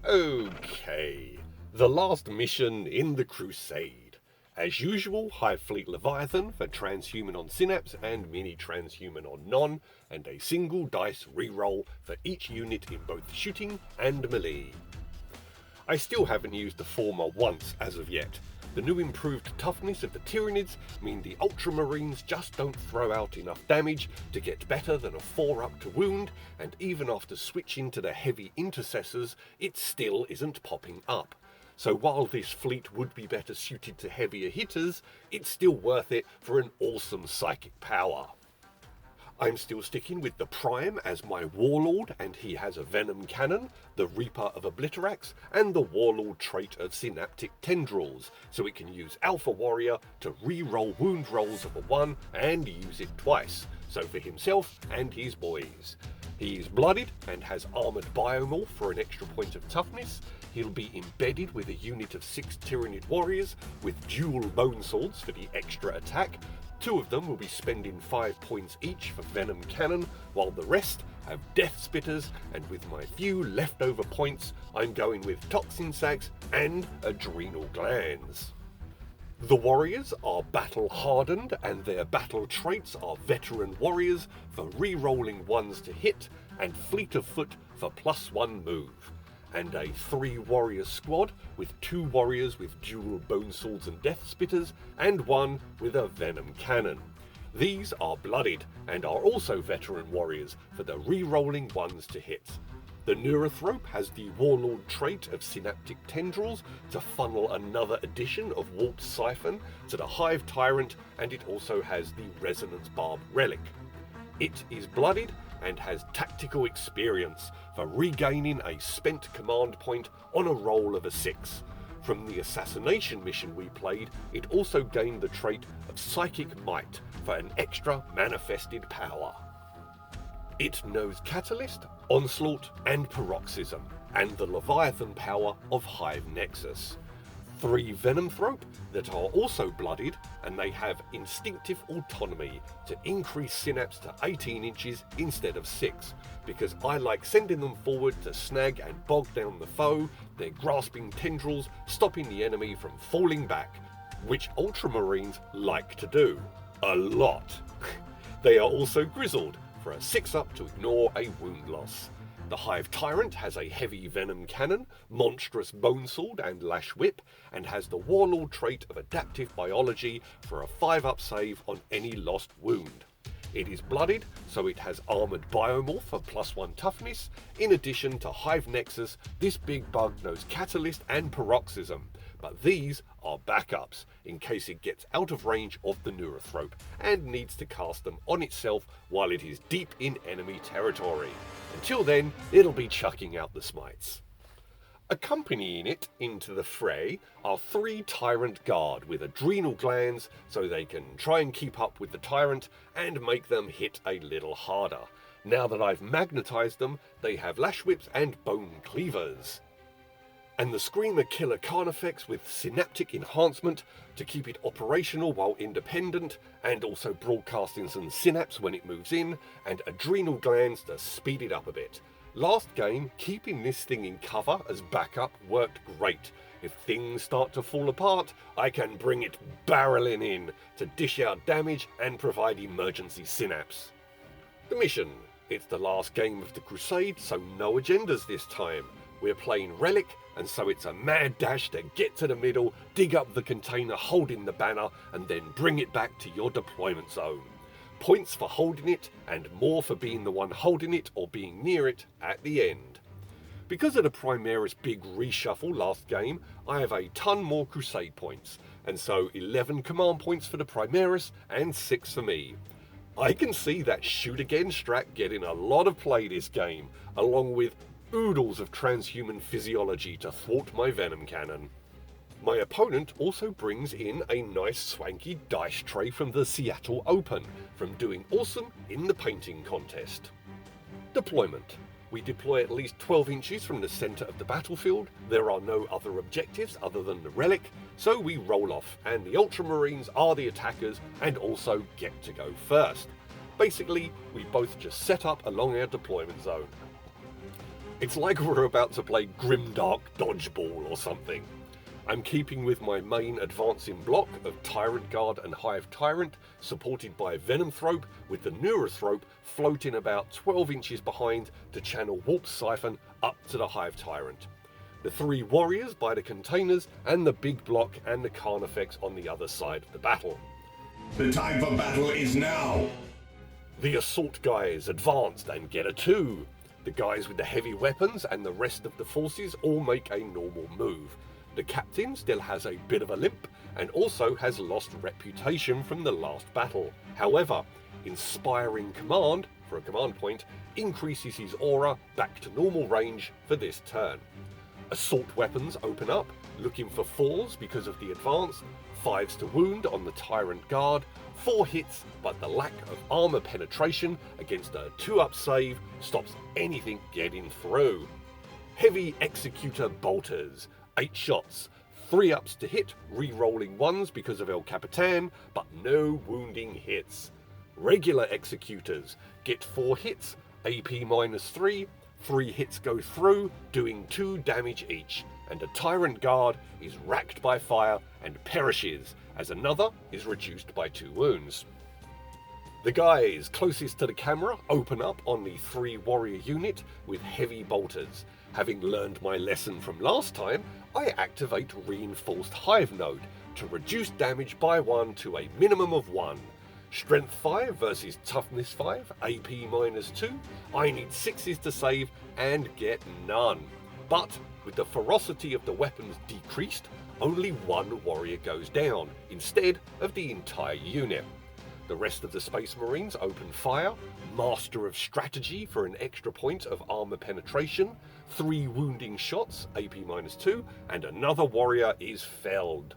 Okay, the last mission in the Crusade. As usual, Hive Fleet Leviathan for transhuman on Synapse and mini transhuman on non, and a single dice reroll for each unit in both shooting and melee. I still haven't used the former once as of yet. The new improved toughness of the Tyranids mean the Ultramarines just don't throw out enough damage to get better than a 4-up to wound, and even after switching to the heavy intercessors, it still isn't popping up. So while this fleet would be better suited to heavier hitters, it's still worth it for an awesome psychic power. I'm still sticking with the Prime as my Warlord, and he has a Venom Cannon, the Reaper of Obliterax, and the Warlord trait of Synaptic Tendrils, so it can use Alpha Warrior to re-roll wound rolls of a 1 and use it twice, so for himself and his boys. He is blooded and has Armoured Biomorph for an extra point of toughness. He'll be embedded with a unit of 6 Tyranid warriors with dual bone swords for the extra attack. 2 of them will be spending 5 points each for Venom Cannon, while the rest have Death Spitters, and with my few leftover points, I'm going with Toxin Sacs and Adrenal Glands. The warriors are battle hardened, and their battle traits are Veteran Warriors for re-rolling 1s to hit, and Fleet of Foot for +1 move. And a 3 warrior squad with 2 warriors with dual bone swords and death spitters, and 1 with a venom cannon. These are blooded and are also veteran warriors for the re-rolling 1s to hit. The Neurothrope has the warlord trait of synaptic tendrils to funnel another edition of Warped Siphon to the Hive Tyrant, and it also has the Resonance Barb Relic. It is blooded and has tactical experience for regaining a spent command point on a roll of a 6. From the assassination mission we played, it also gained the trait of Psychic Might for an extra manifested power. It knows Catalyst, Onslaught and Paroxysm, and the Leviathan power of Hive Nexus. 3 Venomthrope that are also blooded, and they have instinctive autonomy to increase synapse to 18 inches instead of 6, because I like sending them forward to snag and bog down the foe, their grasping tendrils stopping the enemy from falling back, which Ultramarines like to do. A lot. They are also grizzled for a 6-up to ignore a wound loss. The Hive Tyrant has a heavy venom cannon, monstrous bone sword and lash whip, and has the warlord trait of adaptive biology for a 5-up save on any lost wound. It is blooded, so it has armoured biomorph for +1 toughness. In addition to Hive Nexus, this big bug knows Catalyst and Paroxysm, but these are backups in case it gets out of range of the Neurothrope and needs to cast them on itself while it is deep in enemy territory. Until then, it'll be chucking out the smites. Accompanying it into the fray are 3 Tyrant Guard with adrenal glands, so they can try and keep up with the Tyrant and make them hit a little harder. Now that I've magnetised them, they have lash whips and bone cleavers. And the Screamer Killer Carnifex with synaptic enhancement to keep it operational while independent, and also broadcasting some synapse when it moves in, and adrenal glands to speed it up a bit. Last game, keeping this thing in cover as backup worked great. If things start to fall apart, I can bring it barreling in to dish out damage and provide emergency synapse. The mission. It's the last game of the Crusade, so no agendas this time. We're playing Relic, and so it's a mad dash to get to the middle, dig up the container holding the banner, and then bring it back to your deployment zone. Points for holding it, and more for being the one holding it or being near it at the end. Because of the Primaris big reshuffle last game, I have a ton more Crusade points, and so 11 command points for the Primaris and 6 for me. I can see that shoot again strat getting a lot of play this game, along with oodles of transhuman physiology to thwart my venom cannon. My opponent also brings in a nice swanky dice tray from the Seattle Open, from doing awesome in the painting contest. Deployment. We deploy at least 12 inches from the centre of the battlefield. There are no other objectives other than the Relic, so we roll off, and the Ultramarines are the attackers and also get to go first. Basically, we both just set up along our deployment zone. It's like we're about to play grimdark dodgeball or something. I'm keeping with my main advancing block of Tyrant Guard and Hive Tyrant, supported by Venomthrope, with the Neurothrope floating about 12 inches behind to channel Warp Siphon up to the Hive Tyrant. The 3 warriors by the containers, and the big block and the Carnifex on the other side of the battle. The time for battle is now! The assault guys advanced and get a 2. The guys with the heavy weapons and the rest of the forces all make a normal move. The captain still has a bit of a limp and also has lost reputation from the last battle. However, inspiring command for a command point increases his aura back to normal range for this turn. Assault weapons open up, looking for 4s because of the advance, 5s to wound on the Tyrant Guard, 4 hits, but the lack of armor penetration against a 2-up save stops anything getting through. Heavy Executor Bolters, 8 shots, 3 ups to hit, re-rolling 1s because of El Capitan, but no wounding hits. Regular Executors get 4 hits, AP -3, 3 hits go through, doing 2 damage each, and a Tyrant Guard is racked by fire and perishes, as another is reduced by 2 wounds. The guys closest to the camera open up on the 3 warrior unit with heavy bolters. Having learned my lesson from last time, I activate Reinforced Hive Node to reduce damage by 1 to a minimum of 1. Strength 5 versus Toughness 5, AP -2. I need 6s to save and get none. But with the ferocity of the weapons decreased, only 1 warrior goes down, instead of the entire unit. The rest of the Space Marines open fire, Master of Strategy for an extra point of armor penetration, 3 wounding shots, AP -2, and another warrior is felled.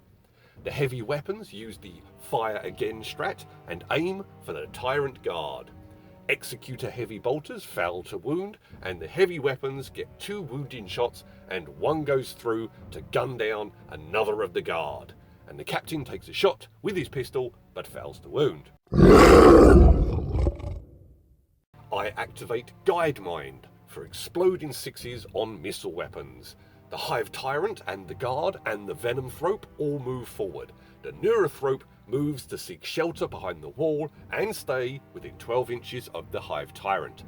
The heavy weapons use the Fire Again strat and aim for the Tyrant Guard. Executor heavy bolters fail to wound, and the heavy weapons get 2 wounding shots and 1 goes through to gun down another of the guard. And the captain takes a shot with his pistol but fails to wound. I activate Guide Mind for exploding 6s on missile weapons. The Hive Tyrant and the Guard and the Venomthrope all move forward. The Neurothrope moves to seek shelter behind the wall and stay within 12 inches of the Hive Tyrant.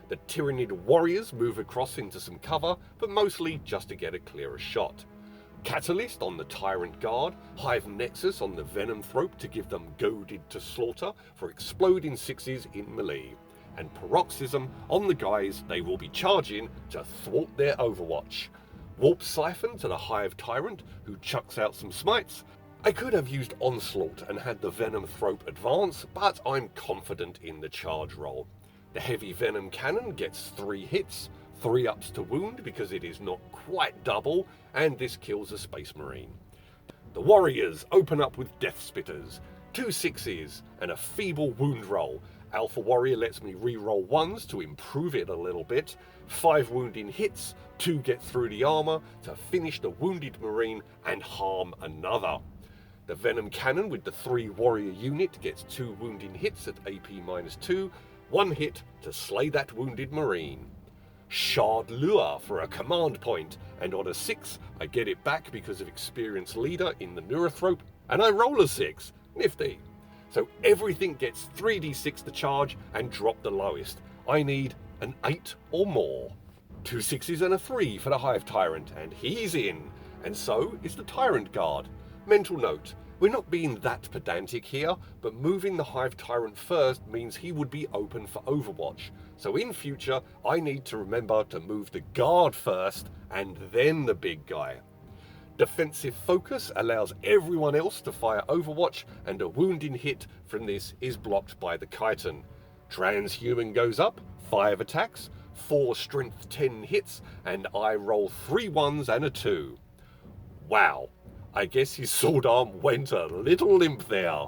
The Tyranid warriors move across into some cover, but mostly just to get a clearer shot. Catalyst on the Tyrant Guard, Hive Nexus on the Venomthrope to give them goaded to slaughter for exploding 6s in melee, and Paroxysm on the guys they will be charging to thwart their overwatch. Warp Siphon to the Hive Tyrant, who chucks out some smites. I could have used Onslaught and had the Venomthrope advance, but I'm confident in the charge roll. The Heavy Venom Cannon gets 3 hits, 3 ups to wound because it is not quite double, and this kills a Space Marine. The Warriors open up with Death Spitters, 2 6s and a feeble wound roll. Alpha Warrior lets me re-roll 1s to improve it a little bit, 5 wounding hits, 2 get through the armor to finish the wounded Marine and harm another. The Venom Cannon with the 3 warrior unit gets 2 wounding hits at AP -2, 1 hit to slay that wounded Marine. Shard Lure for a command point, and on a 6 I get it back because of Experienced Leader in the Neurothrope, and I roll a 6. Nifty. So everything gets 3d6 to charge and drop the lowest. I need an 8 or more. 2 6s and a 3 for the Hive Tyrant, and he's in. And so is the Tyrant Guard. Mental note, we're not being that pedantic here, but moving the Hive Tyrant first means he would be open for Overwatch. So in future, I need to remember to move the Guard first, and then the big guy. Defensive Focus allows everyone else to fire Overwatch, and a wounding hit from this is blocked by the Chiton. Transhuman goes up, 5 attacks, 4 strength 10 hits, and I roll 3 1s and a 2. Wow, I guess his sword arm went a little limp there.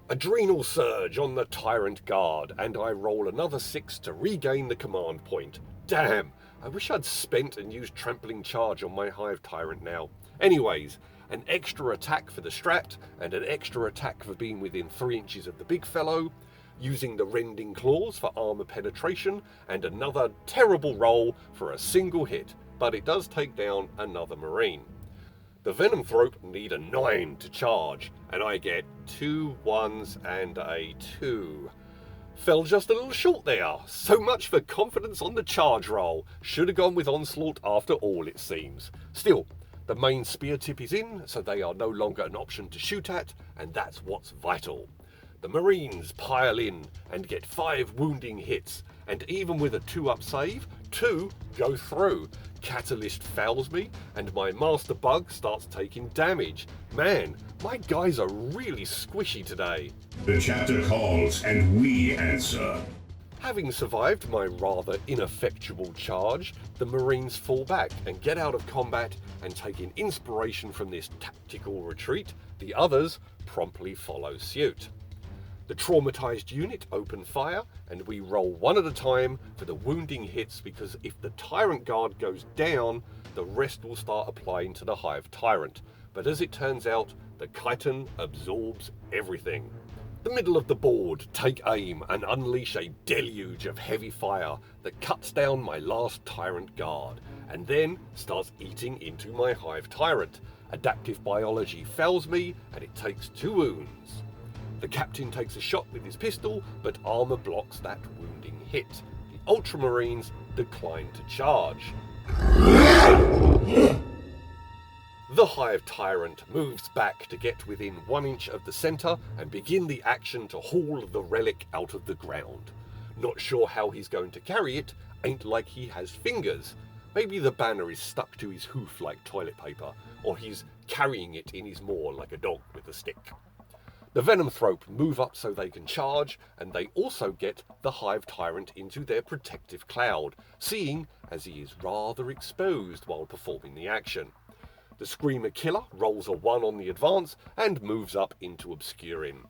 Adrenal Surge on the Tyrant Guard, and I roll another 6 to regain the command point. Damn, I wish I'd spent and used Trampling Charge on my Hive Tyrant now. Anyways, an extra attack for the Strat, and an extra attack for being within 3 inches of the big fellow. using the rending claws for armor penetration, and another terrible roll for a single hit, but it does take down another Marine. The Venomthrope need a 9 to charge, and I get 2 1s and a 2. Fell just a little short there. So much for confidence on the charge roll. Should have gone with Onslaught after all, it seems. Still, the main spear tip is in, so they are no longer an option to shoot at, and that's what's vital. The Marines pile in and get 5 wounding hits, and even with a 2-up save, 2 go through. Catalyst fouls me, and my Master Bug starts taking damage. Man, my guys are really squishy today. The chapter calls, and we answer. Having survived my rather ineffectual charge, the Marines fall back and get out of combat, and taking inspiration from this tactical retreat, the others promptly follow suit. The traumatized unit open fire, and we roll one at a time for the wounding hits, because if the Tyrant Guard goes down, the rest will start applying to the Hive Tyrant. But as it turns out, the chitin absorbs everything. The middle of the board, take aim and unleash a deluge of heavy fire that cuts down my last Tyrant Guard, and then starts eating into my Hive Tyrant. Adaptive biology fells me, and it takes 2 wounds. The captain takes a shot with his pistol, but armor blocks that wounding hit. The Ultramarines decline to charge. The Hive Tyrant moves back to get within 1 inch of the centre and begin the action to haul the Relic out of the ground. Not sure how he's going to carry it, ain't like he has fingers. Maybe the banner is stuck to his hoof like toilet paper, or he's carrying it in his maw like a dog with a stick. The Venomthrope move up so they can charge, and they also get the Hive Tyrant into their protective cloud, seeing as he is rather exposed while performing the action. The Screamer Killer rolls a 1 on the advance and moves up into obscuring.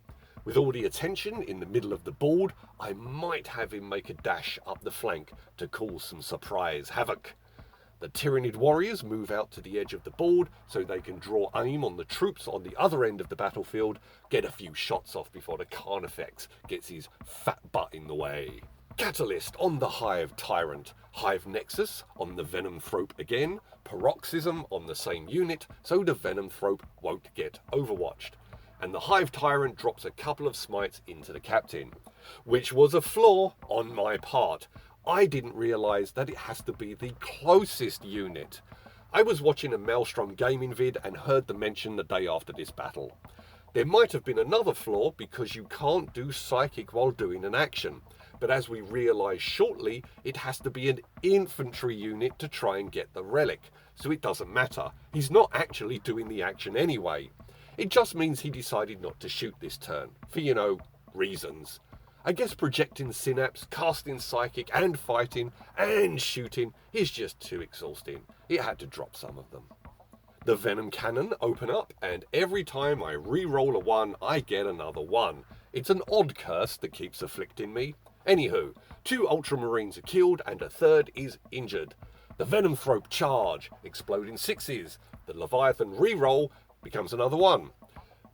With all the attention in the middle of the board, I might have him make a dash up the flank to cause some surprise havoc. The Tyranid warriors move out to the edge of the board so they can draw aim on the troops on the other end of the battlefield, get a few shots off before the Carnifex gets his fat butt in the way. Catalyst on the Hive Tyrant, Hive Nexus on the Venomthrope again, Paroxysm on the same unit so the Venomthrope won't get overwatched. And the Hive Tyrant drops a couple of smites into the captain, which was a flaw on my part. I didn't realise that it has to be the closest unit. I was watching a Maelstrom gaming vid and heard the mention the day after this battle. There might have been another flaw because you can't do psychic while doing an action, but as we realise shortly, it has to be an infantry unit to try and get the Relic, so it doesn't matter. He's not actually doing the action anyway. It just means he decided not to shoot this turn, for, reasons. I guess projecting synapse, casting psychic, and fighting, and shooting is just too exhausting. It had to drop some of them. The Venom Cannon open up, and every time I re-roll a 1, I get another 1. It's an odd curse that keeps afflicting me. Anywho, 2 Ultramarines are killed, and a 3rd is injured. The Venomthrope charge, exploding 6s. The Leviathan re-roll becomes another 1.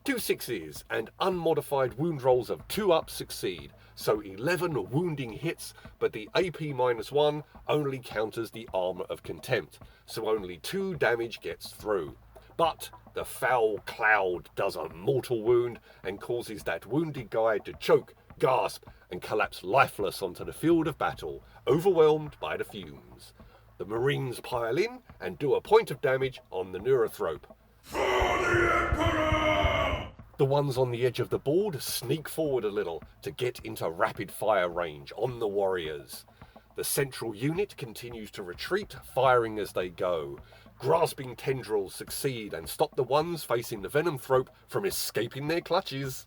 2 6s and unmodified wound rolls of 2 up succeed, so 11 wounding hits, but the AP-1 only counters the armor of contempt, so only 2 damage gets through. But the foul cloud does a mortal wound and causes that wounded guy to choke, gasp, and collapse lifeless onto the field of battle, overwhelmed by the fumes. The Marines pile in and do a point of damage on the Neurothrope. For the Emperor! The ones on the edge of the board sneak forward a little to get into rapid fire range on the warriors. The central unit continues to retreat, firing as they go. Grasping tendrils succeed and stop the ones facing the Venomthrope from escaping their clutches.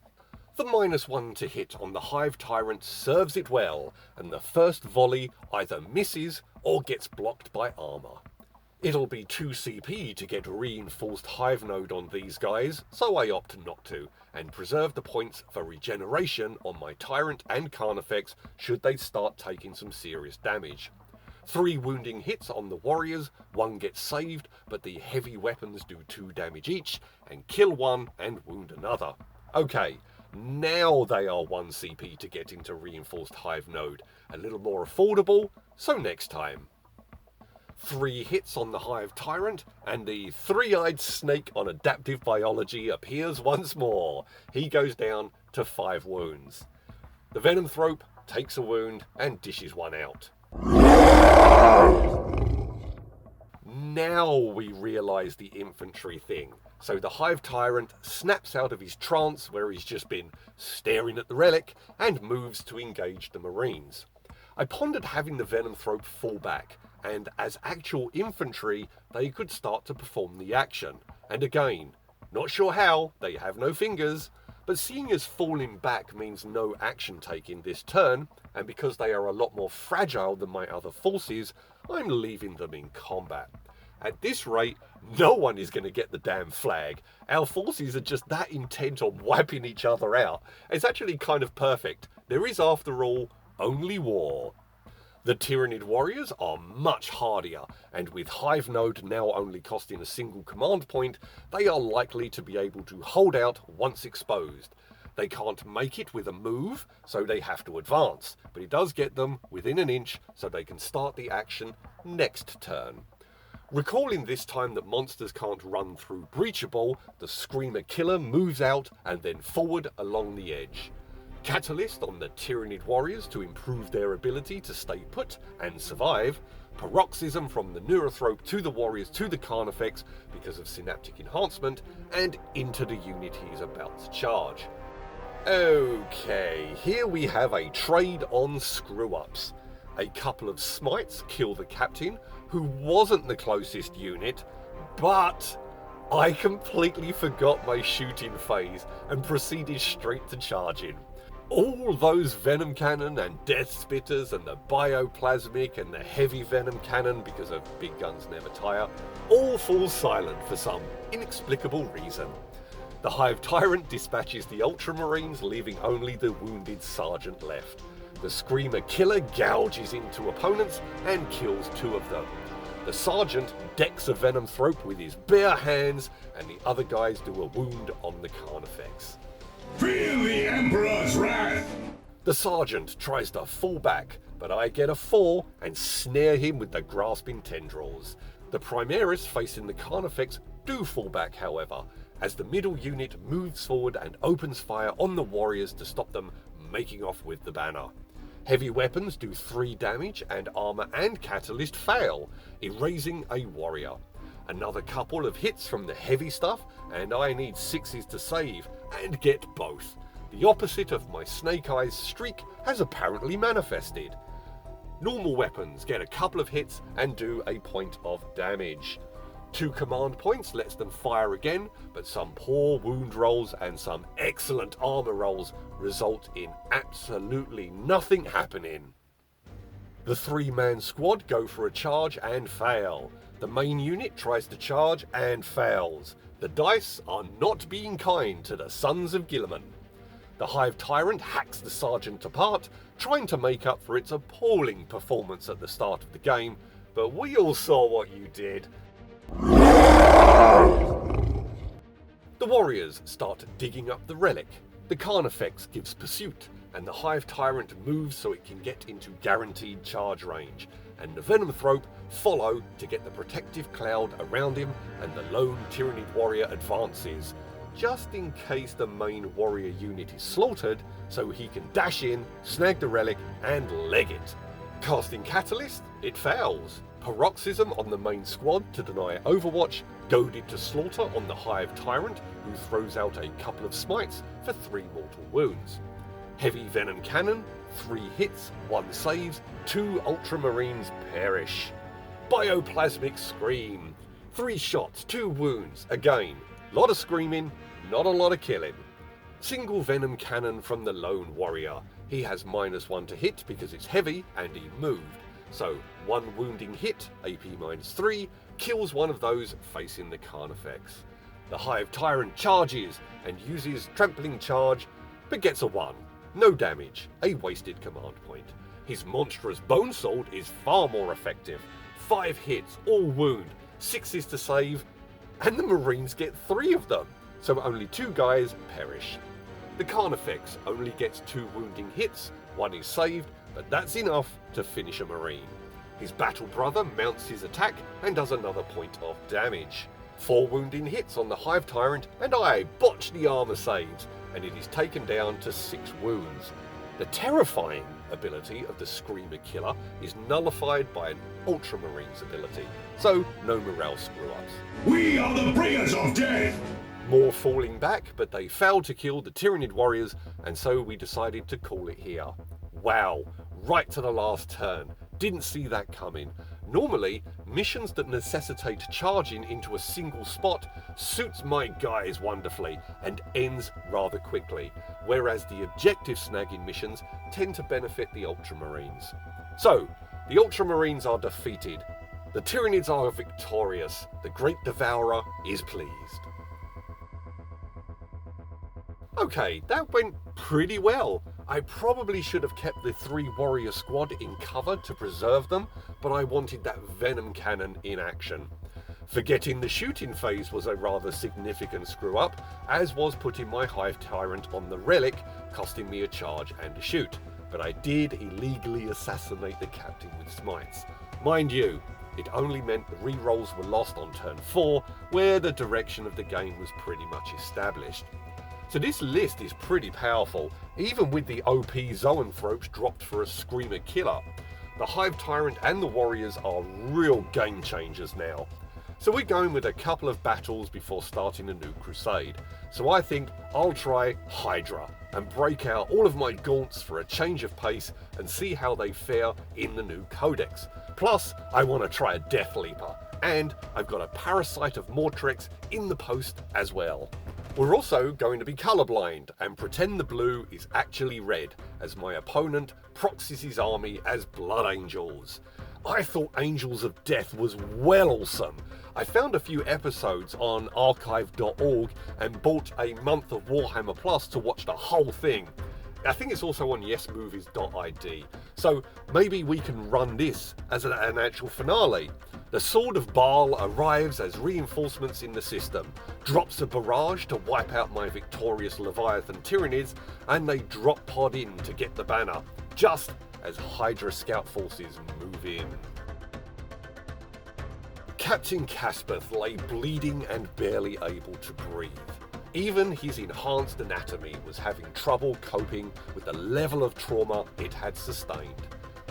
The -1 to hit on the Hive Tyrant serves it well, and the first volley either misses or gets blocked by armor. It'll be 2 CP to get reinforced Hive Node on these guys, so I opt not to, and preserve the points for regeneration on my Tyrant and Carnifex should they start taking some serious damage. 3 wounding hits on the warriors, 1 gets saved, but the heavy weapons do 2 damage each, and kill 1 and wound another. Okay, Now they are 1 CP to get into reinforced hive node. A little more affordable, so next time. 3 hits on the hive tyrant, and the 3-eyed snake on adaptive biology appears once more. He goes down to 5 wounds. The venomthrope takes a wound and dishes one out. Now we realise the infantry thing. So the hive tyrant snaps out of his trance where he's just been staring at the relic and moves to engage the marines. I pondered having the venomthrope fall back, and as actual infantry they could start to perform the action. And again, not sure how, they have no fingers, but seeing as falling back means no action taking this turn, and because they are a lot more fragile than my other forces, I'm leaving them in combat. At this rate, no one is going to get the damn flag. Our forces are just that intent on wiping each other out. It's actually kind of perfect. There is, after all, only war. The Tyranid warriors are much hardier, and with Hive Node now only costing a single command point, they are likely to be able to hold out once exposed. They can't make it with a move, so they have to advance, but it does get them within an inch, so they can start the action next turn. Recalling this time that monsters can't run through Breachable, the Screamer Killer moves out and then forward along the edge. Catalyst on the Tyranid warriors to improve their ability to stay put and survive. Paroxysm from the Neurothrope to the warriors to the Carnifex because of synaptic enhancement, and into the unit he is about to charge. Okay, here we have a trade on screw-ups. A couple of smites kill the captain, who wasn't the closest unit, but I completely forgot my shooting phase and proceeded straight to charging. All those venom cannon and death spitters and the bioplasmic and the heavy venom cannon, because of big guns never tire, all fall silent for some inexplicable reason. The Hive Tyrant dispatches the Ultramarines, leaving only the wounded sergeant left. The Screamer Killer gouges into opponents and kills 2 of them. The sergeant decks a venomthrope with his bare hands, and the other guys do a wound on the Carnifex. Feel the Emperor's wrath! The sergeant tries to fall back, but I get a 4 and snare him with the grasping tendrils. The Primaris facing the Carnifex do fall back, however, as the middle unit moves forward and opens fire on the warriors to stop them making off with the banner. Heavy weapons do 3 damage, and armor and catalyst fail, erasing a warrior. Another couple of hits from the heavy stuff, and I need 6s to save, and get both. The opposite of my Snake Eyes streak has apparently manifested. Normal weapons get a couple of hits and do a point of damage. 2 command points lets them fire again, but some poor wound rolls and some excellent armor rolls result in absolutely nothing happening. The 3-man squad go for a charge and fail. The main unit tries to charge and fails. The dice are not being kind to the sons of Guilliman. The Hive Tyrant hacks the sergeant apart, trying to make up for its appalling performance at the start of the game, but we all saw what you did. The warriors start digging up the relic. The Carnifex gives pursuit, and the Hive Tyrant moves so it can get into guaranteed charge range, and the Venomthrope follow to get the protective cloud around him, and the lone Tyranid warrior advances, just in case the main warrior unit is slaughtered, so he can dash in, snag the relic, and leg it. Casting Catalyst, it fails. Paroxysm on the main squad to deny Overwatch, goaded to slaughter on the Hive Tyrant, who throws out a couple of smites for 3 mortal wounds. Heavy Venom Cannon, 3 hits, 1 saves, 2 Ultramarines perish. Bioplasmic Scream, 3 shots, 2 wounds, again, lot of screaming, not a lot of killing. Single Venom Cannon from the lone warrior. He has -1 to hit because it's heavy and he moved. So 1 wounding hit, AP -3, kills one of those facing the Carnifex. The Hive Tyrant charges and uses Trampling Charge, but gets a 1. No damage, a wasted command point. His monstrous Bone Sword is far more effective. 5 hits, all wound, 6s to save, and the Marines get 3 of them, so only 2 guys perish. The Carnifex only gets 2 wounding hits, 1 is saved, but that's enough to finish a Marine. His battle brother mounts his attack and does another point of damage. 4 wounding hits on the Hive Tyrant, and I botch the armor saves, and it is taken down to 6 wounds. The terrifying ability of the Screamer Killer is nullified by an Ultramarines ability, so no morale screw-ups. We are the bringers of death! More falling back, but they failed to kill the Tyranid warriors, and so we decided to call it here. Wow, right to the last turn. Didn't see that coming. Normally, missions that necessitate charging into a single spot suits my guys wonderfully and ends rather quickly, whereas the objective snagging missions tend to benefit the Ultramarines. So, the Ultramarines are defeated. The Tyranids are victorious. The Great Devourer is pleased. Okay, that went pretty well. I probably should have kept the 3 warrior squad in cover to preserve them, but I wanted that venom cannon in action. Forgetting the shooting phase was a rather significant screw up, as was putting my Hive Tyrant on the Relic, costing me a charge and a shoot. But I did illegally assassinate the captain with smites. Mind you, it only meant the rerolls were lost on turn 4, where the direction of the game was pretty much established. So this list is pretty powerful, even with the OP Zoanthropes dropped for a Screamer Killer. The Hive Tyrant and the Warriors are real game changers now. So we're going with a couple of battles before starting a new crusade. So I think I'll try Hydra and break out all of my gaunts for a change of pace and see how they fare in the new codex. Plus, I want to try a Death Leaper, and I've got a Parasite of Mortrex in the post as well. We're also going to be colourblind and pretend the blue is actually red, as my opponent proxies his army as Blood Angels. I thought Angels of Death was well awesome. I found a few episodes on archive.org and bought a month of Warhammer Plus to watch the whole thing. I think it's also on yesmovies.id, so maybe we can run this as an actual finale. The Sword of Baal arrives as reinforcements in the system, drops a barrage to wipe out my victorious Leviathan Tyranids, and they drop pod in to get the banner, just as Hydra scout forces move in. Captain Caspeth lay bleeding and barely able to breathe. Even his enhanced anatomy was having trouble coping with the level of trauma it had sustained.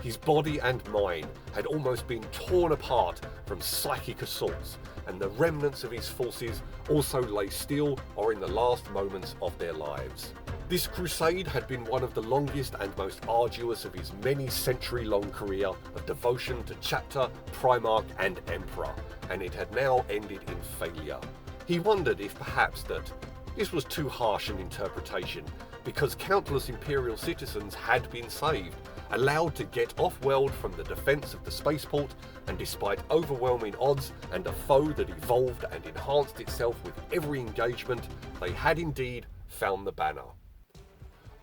His body and mind had almost been torn apart from psychic assaults, and the remnants of his forces also lay still or in the last moments of their lives. This crusade had been one of the longest and most arduous of his many century-long career of devotion to chapter, primarch and emperor, and it had now ended in failure. He wondered if perhaps that this was too harsh an interpretation, because countless imperial citizens had been saved, allowed to get off-world from the defence of the spaceport, and despite overwhelming odds and a foe that evolved and enhanced itself with every engagement, they had indeed found the banner.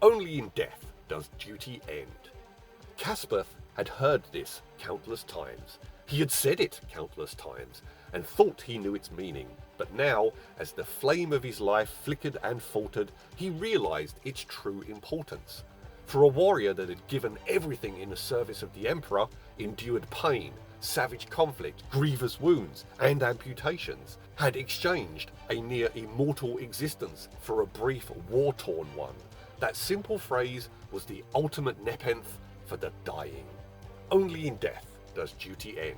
Only in death does duty end. Caspeth had heard this countless times. He had said it countless times, and thought he knew its meaning. But now, as the flame of his life flickered and faltered, he realised its true importance. For a warrior that had given everything in the service of the Emperor, endured pain, savage conflict, grievous wounds, and amputations, had exchanged a near immortal existence for a brief war-torn one. That simple phrase was the ultimate nepenthe for the dying. Only in death does duty end.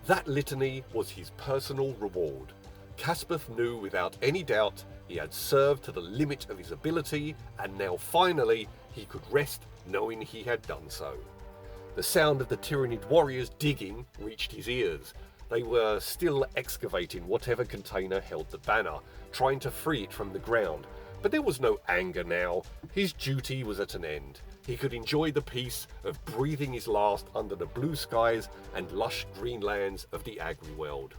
That litany was his personal reward. Caspeth knew without any doubt he had served to the limit of his ability, and now finally he could rest knowing he had done so. The sound of the Tyranid warriors digging reached his ears. They were still excavating whatever container held the banner, trying to free it from the ground. But there was no anger now. His duty was at an end. He could enjoy the peace of breathing his last under the blue skies and lush green lands of the agri-world.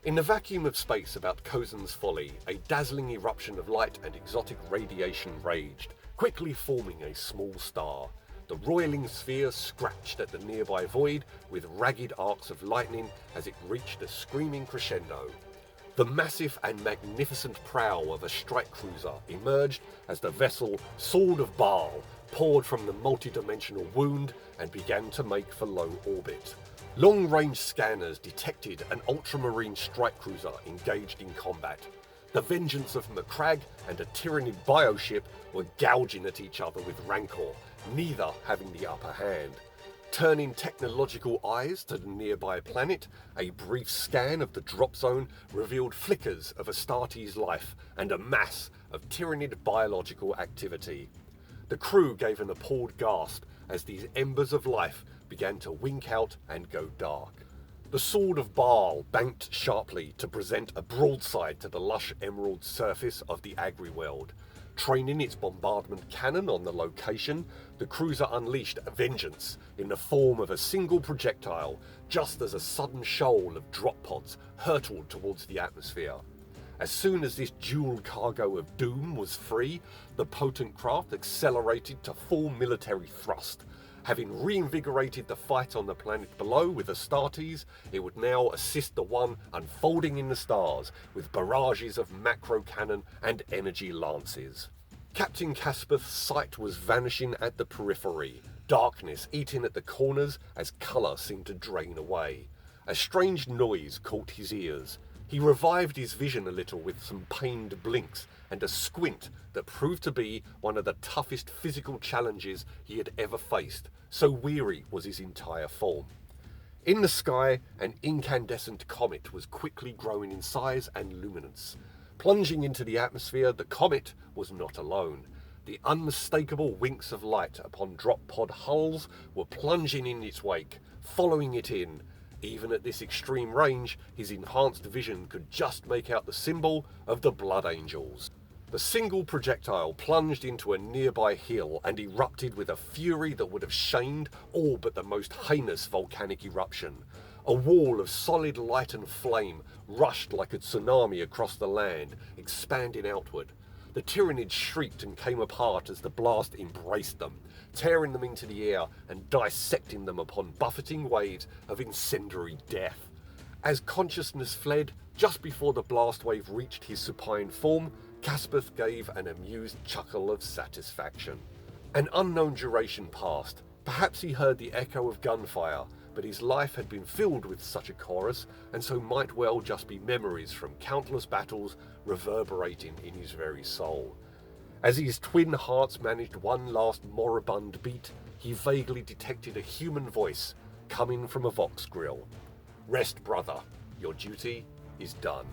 In the vacuum of space about Cozen's Folly, a dazzling eruption of light and exotic radiation raged, quickly forming a small star. The roiling sphere scratched at the nearby void with ragged arcs of lightning as it reached a screaming crescendo. The massive and magnificent prow of a strike cruiser emerged as the vessel Sword of Baal poured from the multi-dimensional wound and began to make for low orbit. Long-range scanners detected an Ultramarine strike cruiser engaged in combat. The vengeance of Macragge and a Tyranid bioship were gouging at each other with rancor, neither having the upper hand. Turning technological eyes to the nearby planet, a brief scan of the drop zone revealed flickers of Astartes life and a mass of Tyranid biological activity. The crew gave an appalled gasp as these embers of life began to wink out and go dark. The Sword of Baal banked sharply to present a broadside to the lush emerald surface of the agri-world. Training its bombardment cannon on the location, the cruiser unleashed a vengeance in the form of a single projectile, just as a sudden shoal of drop pods hurtled towards the atmosphere. As soon as this dual cargo of doom was free, the potent craft accelerated to full military thrust. Having reinvigorated the fight on the planet below with Astartes, it would now assist the one unfolding in the stars with barrages of macro cannon and energy lances. Captain Caspeth's sight was vanishing at the periphery, darkness eating at the corners as colour seemed to drain away. A strange noise caught his ears. He revived his vision a little with some pained blinks and a squint that proved to be one of the toughest physical challenges he had ever faced, so weary was his entire form. In the sky, an incandescent comet was quickly growing in size and luminance. Plunging into the atmosphere, the comet was not alone. The unmistakable winks of light upon drop pod hulls were plunging in its wake, following it in. Even at this extreme range, his enhanced vision could just make out the symbol of the Blood Angels. The single projectile plunged into a nearby hill and erupted with a fury that would have shamed all but the most heinous volcanic eruption. A wall of solid light and flame rushed like a tsunami across the land, expanding outward. The Tyranids shrieked and came apart as the blast embraced them, tearing them into the air and dissecting them upon buffeting waves of incendiary death. As consciousness fled, just before the blast wave reached his supine form, Caspeth gave an amused chuckle of satisfaction. An unknown duration passed. Perhaps he heard the echo of gunfire, but his life had been filled with such a chorus, and so might well just be memories from countless battles reverberating in his very soul. As his twin hearts managed one last moribund beat, he vaguely detected a human voice coming from a vox grill. "Rest, brother. Your duty is done."